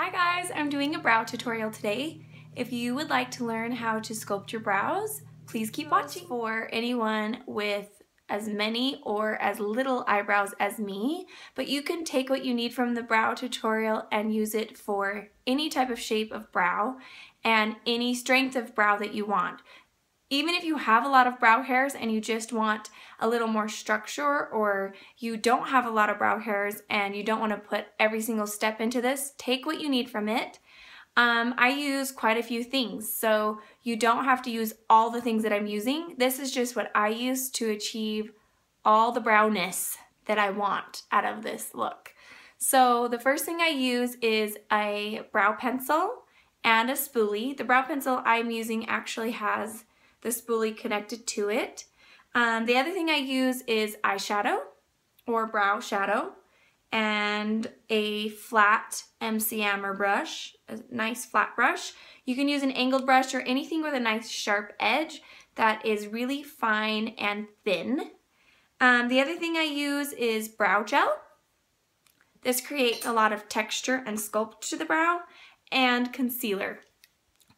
Hi guys, I'm doing a brow tutorial today. If you would like to learn how to sculpt your brows, please keep watching. For anyone with as many or as little eyebrows as me, but you can take what you need from the brow tutorial and use it for any type of shape of brow and any strength of brow that you want. Even if you have a lot of brow hairs and you just want a little more structure, or you don't have a lot of brow hairs and you don't want to put every single step into this, take what you need from it. I use quite a few things, so you don't have to use all the things that I'm using. This is just what I use to achieve all the browness that I want out of this look. So the first thing I use is a brow pencil and a spoolie. The brow pencil I'm using actually has the spoolie connected to it. The other thing I use is eyeshadow or brow shadow and a flat MC Hammer brush, a nice flat brush. You can use an angled brush or anything with a nice sharp edge that is really fine and thin. The other thing I use is brow gel. This creates a lot of texture and sculpt to the brow, and concealer.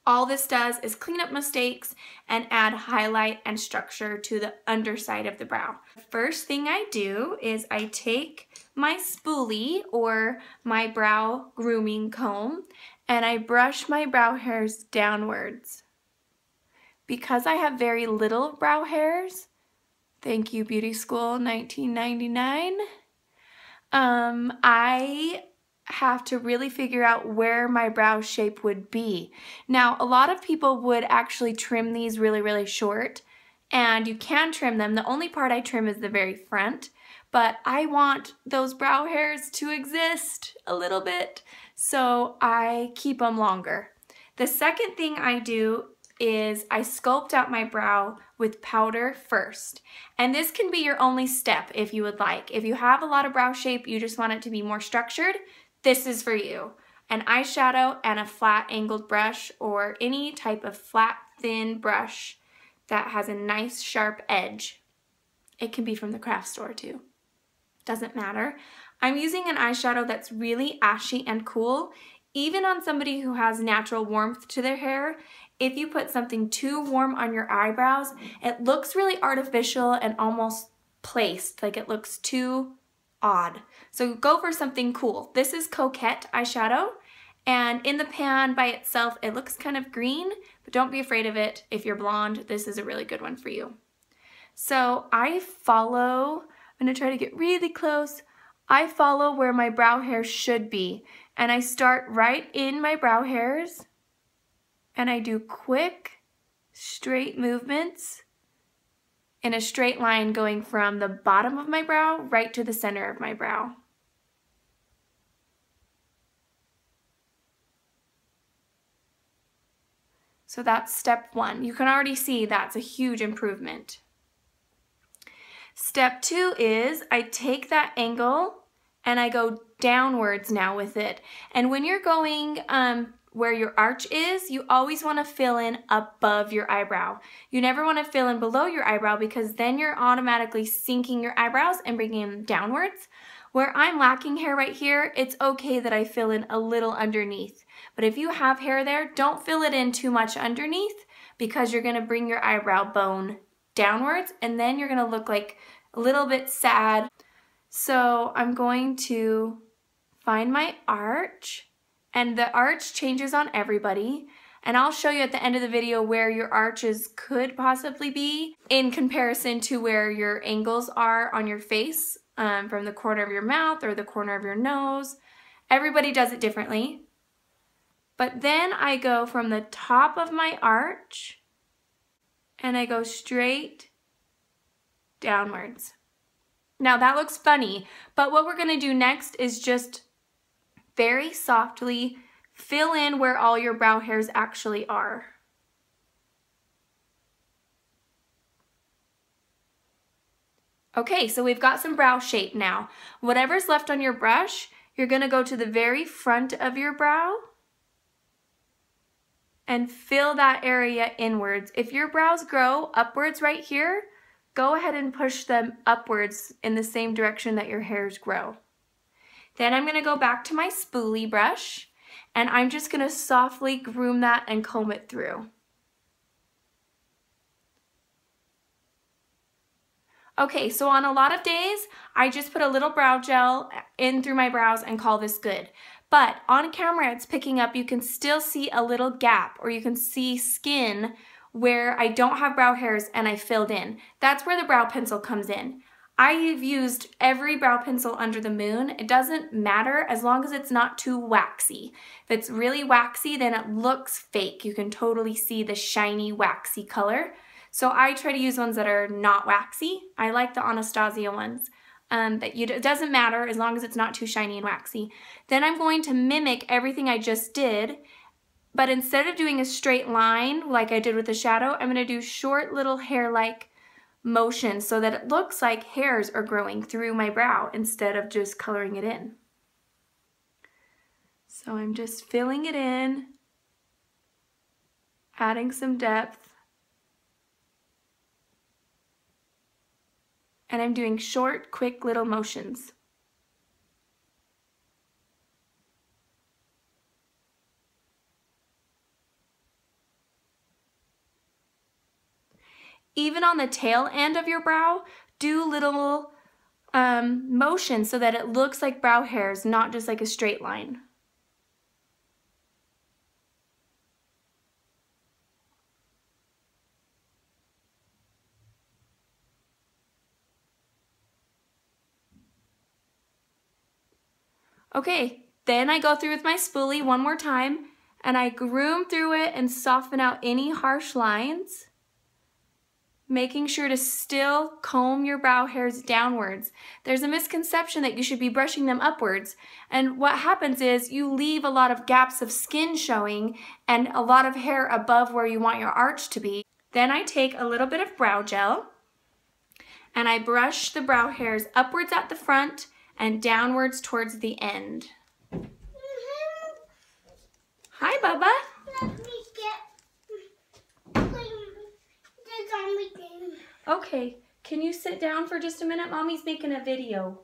All this does is clean up mistakes and add highlight and structure to the underside of the brow. The first thing I do is I take my spoolie or my brow grooming comb and I brush my brow hairs downwards. Because I have very little brow hairs, thank you Beauty School 1999, I have to really figure out where my brow shape would be. Now, a lot of people would actually trim these really short, and you can trim them. The only part I trim is the very front, but I want those brow hairs to exist a little bit, so I keep them longer. The second thing I do is I sculpt out my brow with powder first. And this can be your only step if you would like. If you have a lot of brow shape, you just want it to be more structured, this is for you. An eyeshadow and a flat angled brush or any type of flat thin brush that has a nice sharp edge. It can be from the craft store too. Doesn't matter. I'm using an eyeshadow that's really ashy and cool. Even on somebody who has natural warmth to their hair, if you put something too warm on your eyebrows, it looks really artificial and almost placed, like it looks too odd. So go for something cool. This is Coquette eyeshadow, and in the pan by itself it looks kind of green, but don't be afraid of it. If you're blonde, this is a really good one for you. So I follow, I'm going to try to get really close. I follow where my brow hairs should be, and I start right in my brow hairs and I do quick straight movements in a straight line going from the bottom of my brow right to the center of my brow. So that's step one. You can already see that's a huge improvement. Step two is I take that angle and I go downwards now with it. And when you're going where your arch is, you always want to fill in above your eyebrow. You never want to fill in below your eyebrow because then you're automatically sinking your eyebrows and bringing them downwards. Where I'm lacking hair right here, it's okay that I fill in a little underneath. But if you have hair there, don't fill it in too much underneath because you're going to bring your eyebrow bone downwards and then you're going to look like a little bit sad. So I'm going to find my arch. And the arch changes on everybody, and I'll show you at the end of the video where your arches could possibly be in comparison to where your angles are on your face, from the corner of your mouth or the corner of your nose. Everybody does it differently. But then I go from the top of my arch and I go straight downwards. Now that looks funny, but what we're gonna do next is just very softly fill in where all your brow hairs actually are. Okay, so we've got some brow shape now. Whatever's left on your brush, you're gonna go to the very front of your brow and fill that area inwards. If your brows grow upwards right here, go ahead and push them upwards in the same direction that your hairs grow. Then I'm going to go back to my spoolie brush and I'm just gonna softly groom that and comb it through. Okay, so on a lot of days, I just put a little brow gel in through my brows and call this good. But on camera, it's picking up, you can still see a little gap, or you can see skin where I don't have brow hairs and I filled in. That's where the brow pencil comes in. I've used every brow pencil under the moon. It doesn't matter as long as it's not too waxy. If it's really waxy, then it looks fake. You can totally see the shiny, waxy color. So I try to use ones that are not waxy. I like the Anastasia ones. It doesn't matter as long as it's not too shiny and waxy. Then I'm going to mimic everything I just did, but instead of doing a straight line like I did with the shadow, I'm going to do short little hair-like motions so that it looks like hairs are growing through my brow instead of just coloring it in. So I'm just filling it in, adding some depth. And I'm doing short, quick little motions. Even on the tail end of your brow, do little motions so that it looks like brow hairs, not just like a straight line. Okay, then I go through with my spoolie one more time and I groom through it and soften out any harsh lines, making sure to still comb your brow hairs downwards. There's a misconception that you should be brushing them upwards, and what happens is you leave a lot of gaps of skin showing and a lot of hair above where you want your arch to be. Then I take a little bit of brow gel and I brush the brow hairs upwards at the front and downwards towards the end. Hi, Bubba. Let me get the zombie game. Okay, can you sit down for just a minute? Mommy's making a video.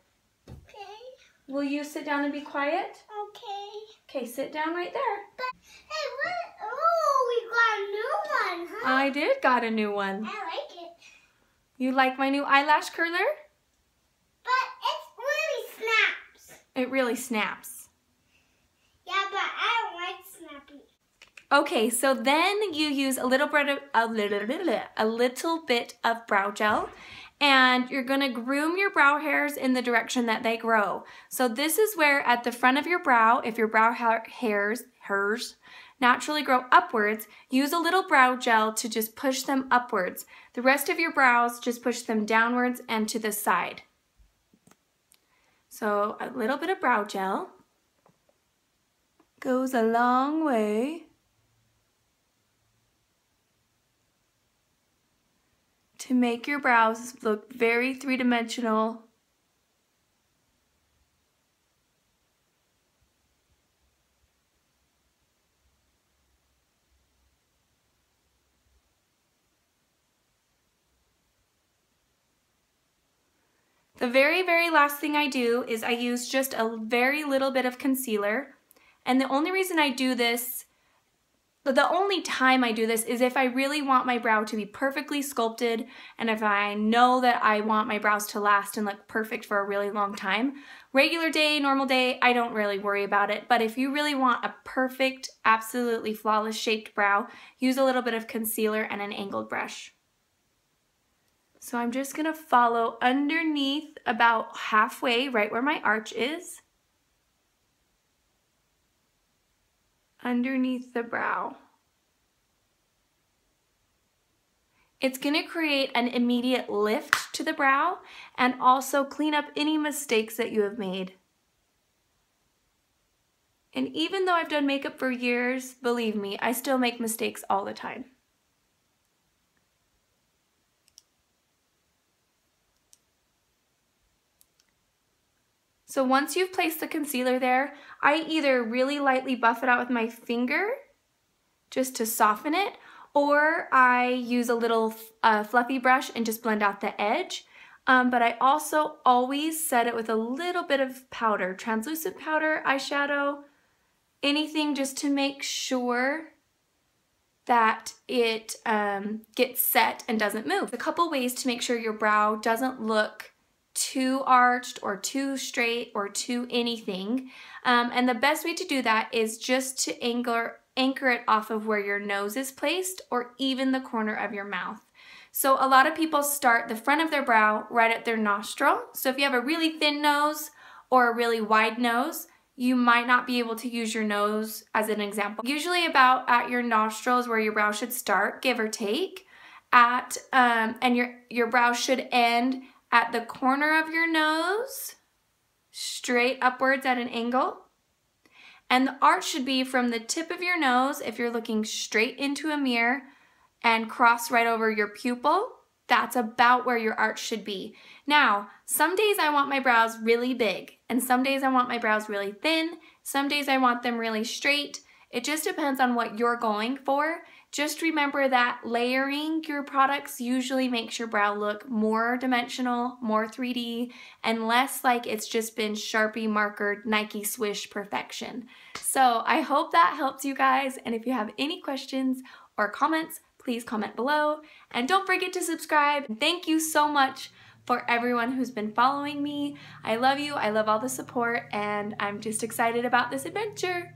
Okay. Will you sit down and be quiet? Okay. Okay, sit down right there. Hey, what? Oh, we got a new one, huh? I did got a new one. I like it. You like my new eyelash curler? But it really snaps. It really snaps. Yeah, but I don't like snappy. Okay, so then you use a little bit of brow gel, and you're gonna groom your brow hairs in the direction that they grow. So this is where at the front of your brow, if your brow hairs naturally grow upwards, use a little brow gel to just push them upwards. The rest of your brows, just push them downwards and to the side. So a little bit of brow gel goes a long way to make your brows look very three-dimensional. The very, very last thing I do is I use just a very little bit of concealer. And the only reason I do this, the only time I do this is if I really want my brow to be perfectly sculpted and if I know that I want my brows to last and look perfect for a really long time. Regular day, normal day, I don't really worry about it. But if you really want a perfect, absolutely flawless shaped brow, use a little bit of concealer and an angled brush. So I'm just gonna follow underneath about halfway, right where my arch is. Underneath the brow. It's gonna create an immediate lift to the brow and also clean up any mistakes that you have made. And even though I've done makeup for years, believe me, I still make mistakes all the time. So once you've placed the concealer there, I either really lightly buff it out with my finger just to soften it, or I use a little fluffy brush and just blend out the edge. But I also always set it with a little bit of powder, translucent powder, eyeshadow, anything just to make sure that it gets set and doesn't move. A couple ways to make sure your brow doesn't look too arched or too straight or too anything. And the best way to do that is just to anchor it off of where your nose is placed or even the corner of your mouth. So a lot of people start the front of their brow right at their nostril. So if you have a really thin nose or a really wide nose, you might not be able to use your nose as an example. Usually about at your nostrils where your brow should start, give or take, and your brow should end at the corner of your nose, straight upwards at an angle. And the arch should be from the tip of your nose, if you're looking straight into a mirror, and cross right over your pupil. That's about where your arch should be. Now, some days I want my brows really big, and some days I want my brows really thin. Some days I want them really straight. It just depends on what you're going for. Just remember that layering your products usually makes your brow look more dimensional, more 3D, and less like it's just been Sharpie markered Nike Swish perfection. So I hope that helps you guys, and if you have any questions or comments, please comment below, and don't forget to subscribe. Thank you so much for everyone who's been following me. I love you, I love all the support, and I'm just excited about this adventure.